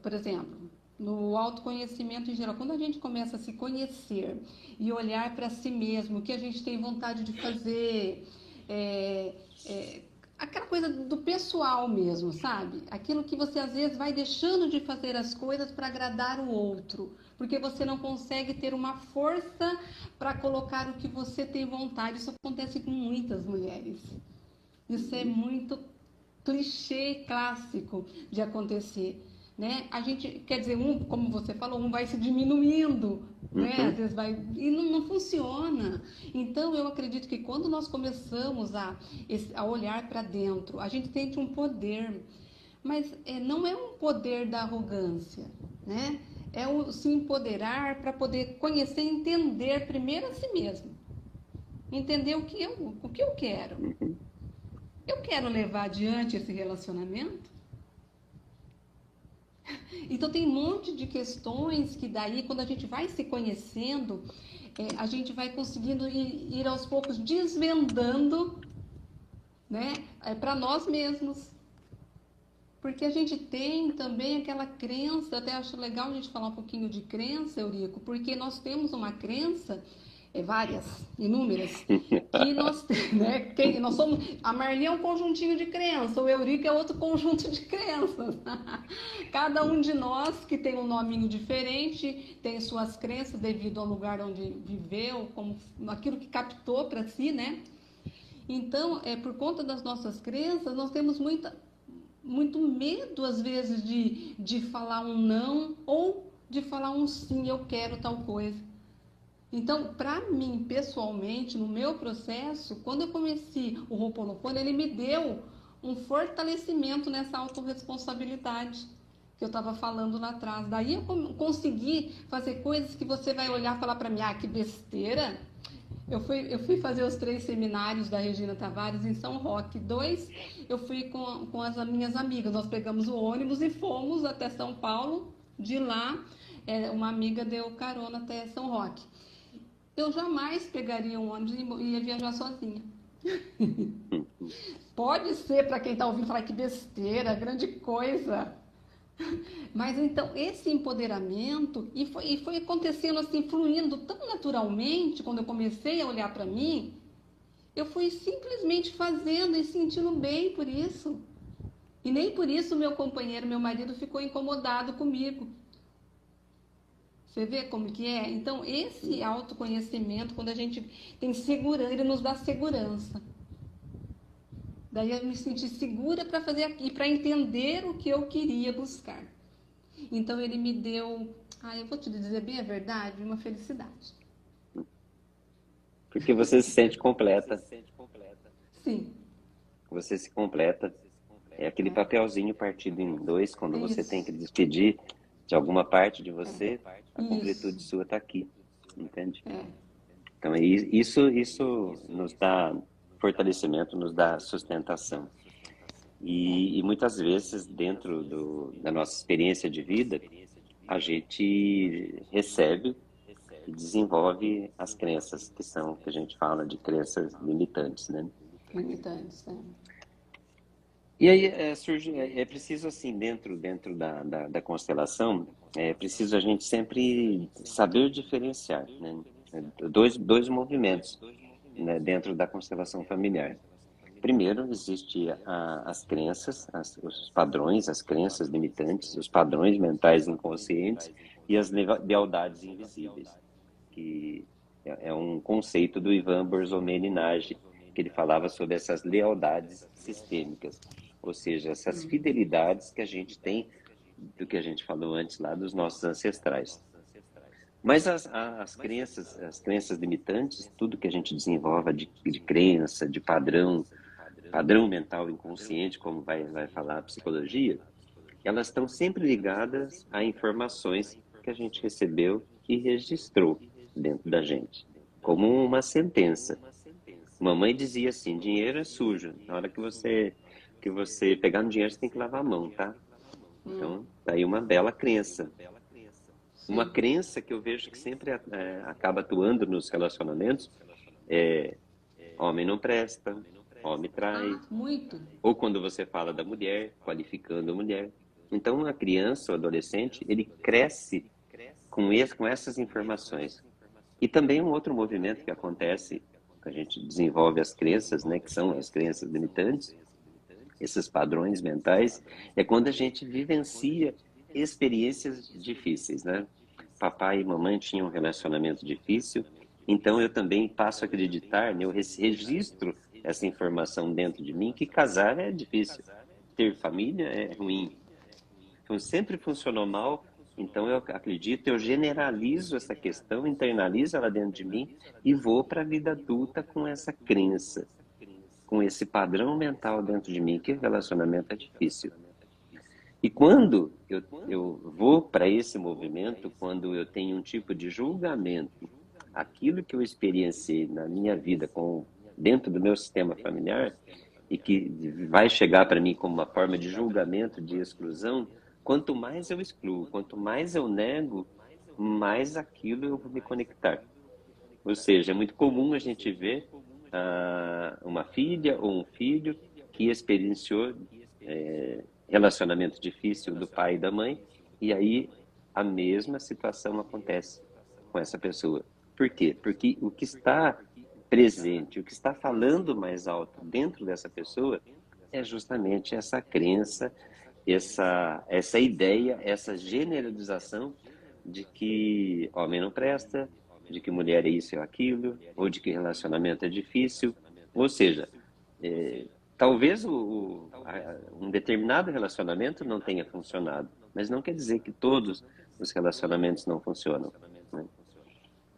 por exemplo, no autoconhecimento em geral, quando a gente começa a se conhecer e olhar para si mesmo, o que a gente tem vontade de fazer, é, aquela coisa do pessoal mesmo, sabe? Aquilo que você às vezes vai deixando de fazer as coisas para agradar o outro, porque você não consegue ter uma força para colocar o que você tem vontade. Isso acontece com muitas mulheres. Isso é muito clichê clássico de acontecer, né? A gente, quer dizer, como você falou, um vai se diminuindo, né? Às vezes vai e não funciona. Então eu acredito que quando nós começamos a olhar para dentro, a gente tem um poder, mas não é um poder da arrogância, né? É o se empoderar para poder conhecer e entender primeiro a si mesmo. Entender o que eu quero. Eu quero levar adiante esse relacionamento? Então tem um monte de questões que daí, quando a gente vai se conhecendo, a gente vai conseguindo ir aos poucos desvendando, né, para nós mesmos. Porque a gente tem também aquela crença, eu até acho legal a gente falar um pouquinho de crença, Eurico, porque nós temos uma crença, várias, inúmeras, que nós, né, nós somos, a Marli é um conjuntinho de crenças, o Eurico é outro conjunto de crenças. Cada um de nós que tem um nominho diferente, tem suas crenças devido ao lugar onde viveu, como aquilo que captou para si, né? Então, por conta das nossas crenças, nós temos muito medo, às vezes, de falar um não ou de falar um sim, eu quero tal coisa. Então, para mim, pessoalmente, no meu processo, quando eu comecei o Ho'oponopono, ele me deu um fortalecimento nessa autorresponsabilidade que eu estava falando lá atrás. Daí eu consegui fazer coisas que você vai olhar e falar para mim, que besteira. Eu fui fazer os 3 seminários da Regina Tavares em São Roque. 2, eu fui com as minhas amigas. Nós pegamos o ônibus e fomos até São Paulo. De lá, uma amiga deu carona até São Roque. Eu jamais pegaria um ônibus e ia viajar sozinha. Pode ser para quem está ouvindo falar que besteira, grande coisa. Mas então esse empoderamento e foi acontecendo assim, fluindo tão naturalmente, quando eu comecei a olhar para mim, eu fui simplesmente fazendo e sentindo bem por isso. E nem por isso meu companheiro, meu marido, ficou incomodado comigo. Você vê como que é? Então esse autoconhecimento, quando a gente tem segurança, ele nos dá segurança. Daí eu me senti segura para fazer e para entender o que eu queria buscar. Então ele me deu, eu vou te dizer bem a verdade, uma felicidade. Porque você se sente completa, Sim, você se completa. É aquele é, papelzinho partido em dois, quando é você tem isso, que despedir de alguma parte de você, a isso, completude sua está aqui, entende? é, Então, isso nos dá fortalecimento, nos dá sustentação. é, E muitas vezes, dentro da nossa experiência de vida, a gente recebe e desenvolve as crenças, que a gente fala de crenças limitantes, né? limitantes, é. E aí surge, é preciso assim, dentro da constelação, é preciso a gente sempre saber diferenciar, né? Dois movimentos, né, dentro da constelação familiar. Primeiro, existe as crenças, os padrões, as crenças limitantes, os padrões mentais inconscientes e as lealdades invisíveis, que é um conceito do Ivan Borzomeni-Nagy, que ele falava sobre essas lealdades sistêmicas, ou seja, essas fidelidades que a gente tem, do que a gente falou antes lá, dos nossos ancestrais. Mas as crenças limitantes, tudo que a gente desenvolve de crença, de padrão mental inconsciente, como vai falar a psicologia, elas estão sempre ligadas a informações que a gente recebeu e registrou dentro da gente, como uma sentença. Mamãe dizia assim: dinheiro é sujo. Na hora que você pegar no dinheiro, você tem que lavar a mão, tá? Então, tá aí uma bela crença. Uma Sim. crença que eu vejo que sempre acaba atuando nos relacionamentos é: homem não presta, homem trai. Muito. Ou quando você fala da mulher, qualificando a mulher. Então, a criança ou adolescente, ele cresce com essas informações. E também um outro movimento que acontece, que a gente desenvolve as crenças, né, que são as crenças limitantes, esses padrões mentais, é quando a gente vivencia experiências difíceis, né? Papai e mamãe tinham um relacionamento difícil, então eu também passo a acreditar, né, eu registro essa informação dentro de mim, que casar é difícil, ter família é ruim. Então sempre funcionou mal, então eu acredito, eu generalizo essa questão, internalizo ela dentro de mim e vou para a vida adulta com essa crença, com esse padrão mental dentro de mim, que o relacionamento é difícil. E quando eu vou para esse movimento, quando eu tenho um tipo de julgamento, aquilo que eu experienciei na minha vida dentro do meu sistema familiar, e que vai chegar para mim como uma forma de julgamento, de exclusão, quanto mais eu excluo, quanto mais eu nego, mais aquilo eu vou me conectar. Ou seja, é muito comum a gente ver uma filha ou um filho que experienciou relacionamento difícil do pai e da mãe, e aí a mesma situação acontece com essa pessoa. Por quê? Porque o que está presente, o que está falando mais alto dentro dessa pessoa é justamente essa crença, essa ideia, essa generalização de que homem não presta, de que mulher é isso ou aquilo, ou de que relacionamento é difícil. Ou seja, talvez um determinado relacionamento não tenha funcionado, mas não quer dizer que todos os relacionamentos não funcionam, né?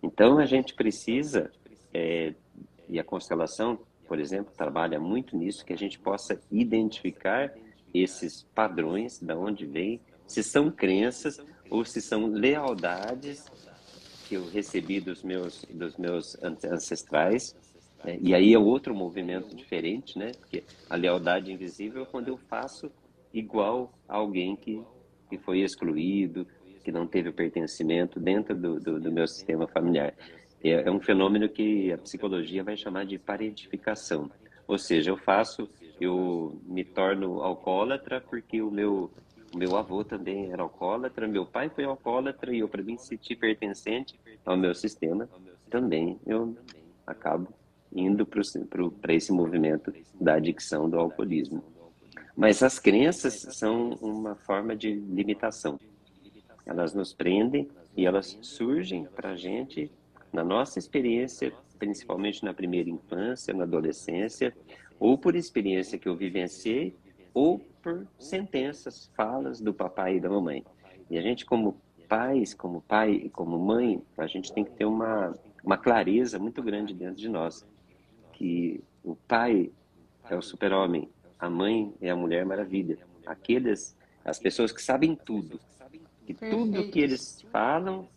Então a gente precisa, e a constelação, por exemplo, trabalha muito nisso, que a gente possa identificar esses padrões, de onde vem, se são crenças ou se são lealdades que eu recebi dos meus ancestrais, né? E aí é outro movimento diferente, né? Porque a lealdade invisível é quando eu faço igual a alguém que foi excluído, que não teve o pertencimento dentro do meu sistema familiar. É um fenômeno que a psicologia vai chamar de parentificação. Ou seja, eu me torno alcoólatra porque o meu avô também era alcoólatra, meu pai foi alcoólatra e eu, para mim, sentir pertencente ao meu sistema, também eu acabo indo para esse movimento da adicção do alcoolismo. Mas as crenças são uma forma de limitação. Elas nos prendem e elas surgem para a gente na nossa experiência, principalmente na primeira infância, na adolescência, ou por experiência que eu vivenciei, ou por sentenças, falas do papai e da mamãe. E a gente, como pais, como pai e como mãe, a gente tem que ter uma clareza muito grande dentro de nós, que o pai é o super-homem, a mãe é a Mulher Maravilha. As pessoas que sabem tudo, que tudo que Perfeito. eles falam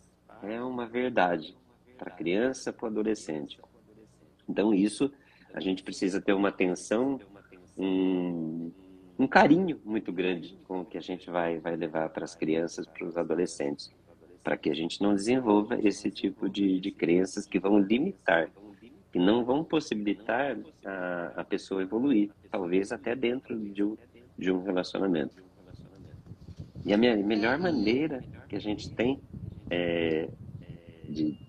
é uma verdade para a criança, para o adolescente. Então, isso, a gente precisa ter uma atenção, um, um carinho muito grande com o que a gente vai levar para as crianças, para os adolescentes, para que a gente não desenvolva esse tipo de crenças que vão limitar, que não vão possibilitar a pessoa evoluir, talvez até dentro de um relacionamento. E a melhor E maneira que a gente tem de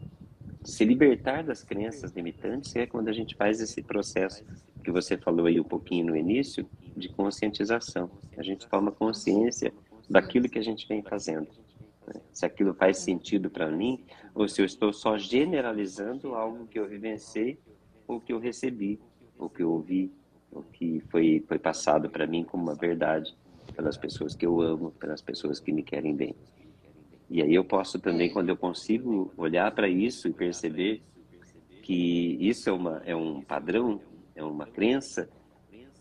se libertar das crenças limitantes é quando a gente faz esse processo que você falou aí um pouquinho no início, de conscientização. A gente toma consciência daquilo que a gente vem fazendo, né? Se aquilo faz sentido para mim, ou se eu estou só generalizando algo que eu vivenciei, ou que eu recebi, ou que eu ouvi, ou que foi passado para mim como uma verdade pelas pessoas que eu amo, pelas pessoas que me querem bem. E aí eu posso também, é, quando eu consigo olhar para isso e perceber que isso é um padrão, é uma crença,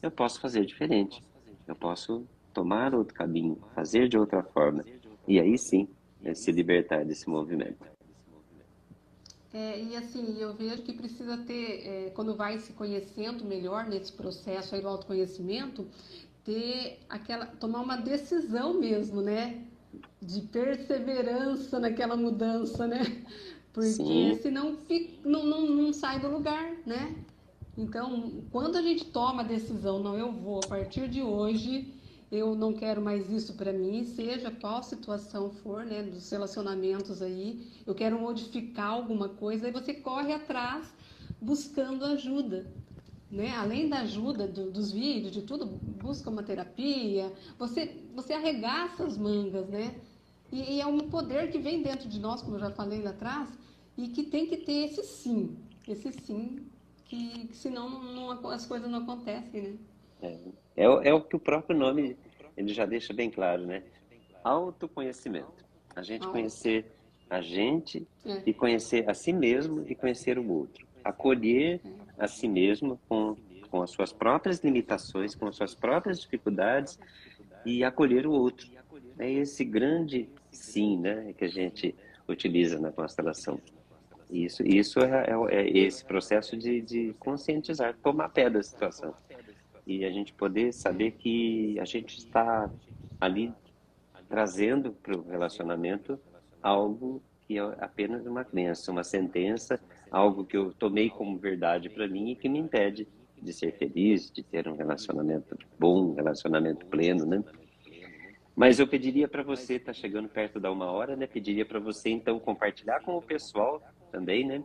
eu posso fazer diferente. Eu posso tomar outro caminho, fazer de outra forma. E aí sim, se libertar desse movimento. e assim, eu vejo que precisa ter, quando vai se conhecendo melhor nesse processo aí do autoconhecimento, ter tomar uma decisão mesmo, né? De perseverança naquela mudança, né? Porque Sim, senão não sai do lugar, né? Então, quando a gente toma a decisão, não, eu vou, a partir de hoje, eu não quero mais isso para mim, seja qual situação for, né, dos relacionamentos aí, eu quero modificar alguma coisa, aí você corre atrás buscando ajuda, né? Além da ajuda dos vídeos, de tudo, busca uma terapia, você arregaça as mangas, né? E é um poder que vem dentro de nós, como eu já falei lá atrás, e que tem que ter esse sim, que senão as coisas não acontecem, né? é o que o próprio nome ele já deixa bem claro, né? Autoconhecimento. A gente Alto. conhecer a gente É, e conhecer a si mesmo e conhecer o outro. Acolher a si mesmo com as suas próprias limitações, com as suas próprias dificuldades e acolher o outro. É esse grande sim, né, que a gente utiliza na constelação. Isso é esse processo de conscientizar, tomar pé da situação. E a gente poder saber é. que a gente está ali trazendo para o relacionamento algo que é apenas uma crença, uma sentença, algo que eu tomei como verdade para mim e que me impede de ser feliz, de ter um relacionamento bom, um relacionamento pleno, né? Mas eu pediria para você, está chegando perto da uma hora, né? Pediria para você então compartilhar com o pessoal também, né?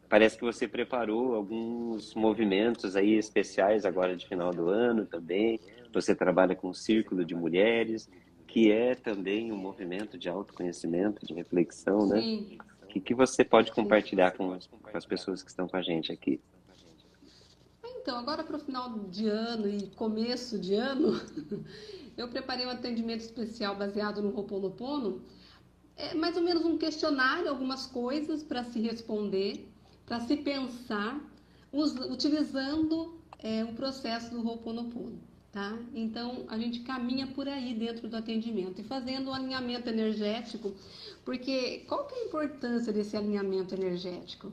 Parece que você preparou alguns movimentos aí especiais agora de final do ano também. Você trabalha com o Círculo de Mulheres, que é também um movimento de autoconhecimento, de reflexão, né? Sim, Que você pode sim. compartilhar com as pessoas que estão com a gente aqui? Então, agora para o final de ano e começo de ano, eu preparei um atendimento especial baseado no Ho'oponopono. É mais ou menos um questionário, algumas coisas para se responder, para se pensar, utilizando o processo do Ho'oponopono, tá? Então, a gente caminha por aí dentro do atendimento e fazendo o alinhamento energético, porque qual que é a importância desse alinhamento energético?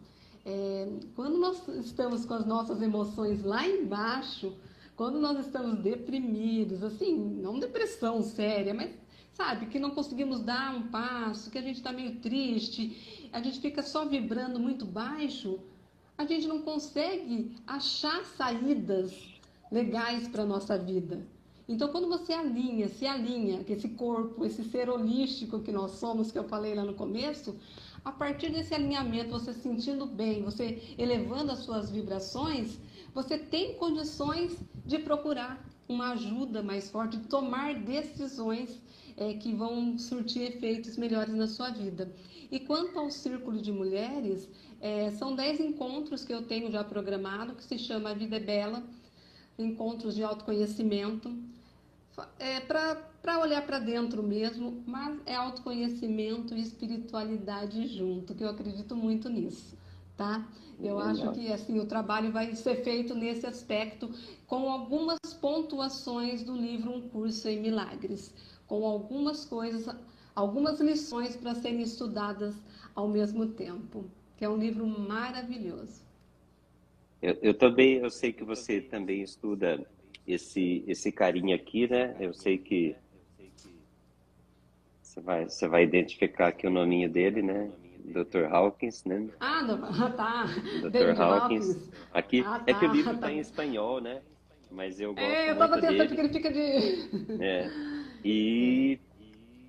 Quando nós estamos com as nossas emoções lá embaixo, quando nós estamos deprimidos, assim, não depressão séria, mas sabe, que não conseguimos dar um passo, que a gente está meio triste, a gente fica só vibrando muito baixo, a gente não consegue achar saídas legais para a nossa vida. Então, quando você se alinha, que esse corpo, esse ser holístico que nós somos, que eu falei lá no começo, a partir desse alinhamento, você se sentindo bem, você elevando as suas vibrações, você tem condições de procurar uma ajuda mais forte, de tomar decisões que vão surtir efeitos melhores na sua vida. E quanto ao Círculo de Mulheres, são 10 encontros que eu tenho já programado, que se chama A Vida é Bela. encontros de autoconhecimento, para olhar para dentro mesmo, mas é autoconhecimento e espiritualidade junto, que eu acredito muito nisso, tá? Eu acho que assim o trabalho vai ser feito nesse aspecto, com algumas pontuações do livro Um Curso em Milagres, com algumas coisas, algumas lições para serem estudadas ao mesmo tempo, que é um livro maravilhoso. Eu também, eu sei que você também estuda esse carinha aqui, né? Eu sei que você vai identificar aqui o nominho dele, né? Dr. Hawkins, né? Ah, não, tá. Dr. David Hawkins. Hawkins. Aqui Ah, é que o tá, livro está tá. em espanhol, né? Mas eu gosto É, eu tava muito tentando porque dele. ele fica de. É. É. E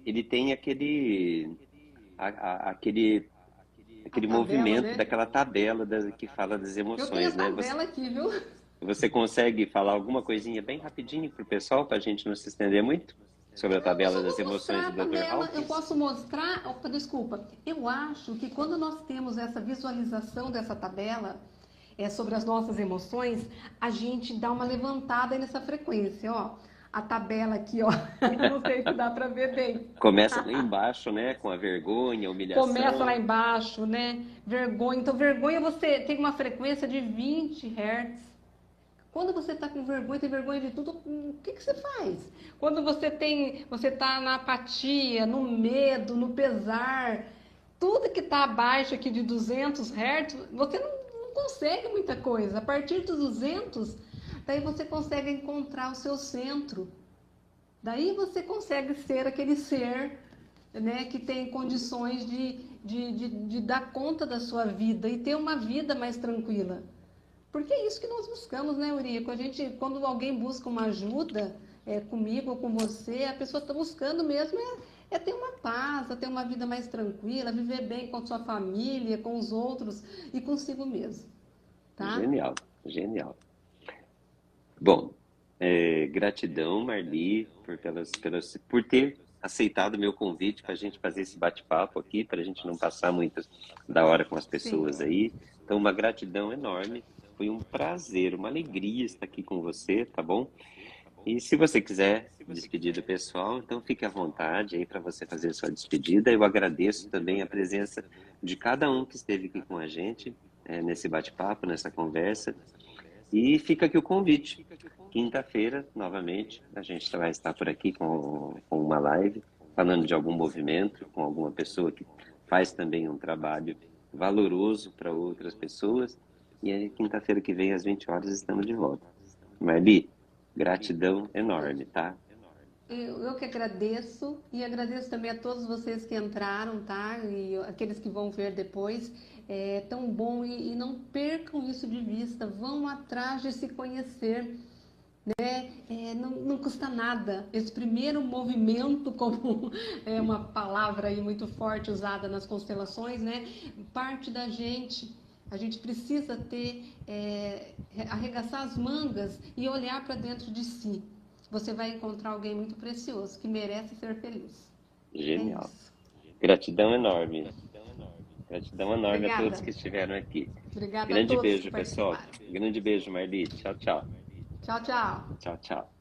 ele tem A aquele tabela, movimento né? daquela tabela que fala das Eu tenho a emoções, né? tabela aqui, viu? Você consegue falar alguma coisinha bem rapidinho para o pessoal, para a gente não se estender muito, sobre a Não, eu tabela só das vou emoções mostrar do a Dr. tabela. Eu Hawkins? posso mostrar. Opa, desculpa. Eu acho que quando nós temos essa visualização dessa tabela sobre as nossas emoções, a gente dá uma levantada aí nessa frequência, ó. A tabela aqui, ó. Não sei se dá para ver bem. Começa lá embaixo, né? Com a vergonha, a Começa lá humilhação. embaixo, né? Vergonha. Então, vergonha você tem uma frequência de 20 Hz. Quando você está com vergonha, tem vergonha de tudo, o que, que você faz? Quando você está na apatia, no medo, no pesar, tudo que está abaixo aqui de 200 Hz, você não consegue muita coisa. A partir dos 200, daí você consegue encontrar o seu centro. Daí você consegue ser aquele ser, né, que tem condições de dar conta da sua vida e ter uma vida mais tranquila. Porque é isso que nós buscamos, né, Eurico? A gente, quando alguém busca uma ajuda, comigo ou com você, a pessoa está buscando mesmo ter uma paz, ter uma vida mais tranquila, viver bem com a sua família, com os outros e consigo mesmo, tá? Genial, genial. Bom, gratidão, Marli, por ter aceitado o meu convite para a gente fazer esse bate-papo aqui, para a gente não passar muito da hora com as Sim. pessoas aí. Então, uma gratidão enorme. Foi um prazer, uma alegria estar aqui com você, tá bom? E se você quiser despedir do pessoal, então fique à vontade aí para você fazer sua despedida. Eu agradeço também a presença de cada um que esteve aqui com a gente, nesse bate-papo, nessa conversa. E fica aqui o convite. Quinta-feira, novamente, a gente vai estar por aqui com uma live, falando de algum movimento, com alguma pessoa que faz também um trabalho valoroso para outras pessoas. E aí, quinta-feira que vem, às 20 horas, estamos de volta. Marli, gratidão enorme, tá? Eu que agradeço e agradeço também a todos vocês que entraram, tá? E aqueles que vão ver depois. É tão bom e não percam isso de vista. Vão atrás de se conhecer, né? Não custa nada. Esse primeiro movimento, como é uma palavra aí muito forte usada nas constelações, né? Parte da gente. A gente precisa arregaçar as mangas e olhar para dentro de si. Você vai encontrar alguém muito precioso, que merece ser feliz. É Genial. isso. Gratidão enorme. Gratidão enorme a todos Obrigada. que estiveram aqui. Obrigada a Grande todos que beijo, pessoal. participaram. Grande beijo, Marli. Tchau, tchau. Tchau, tchau. Tchau, tchau.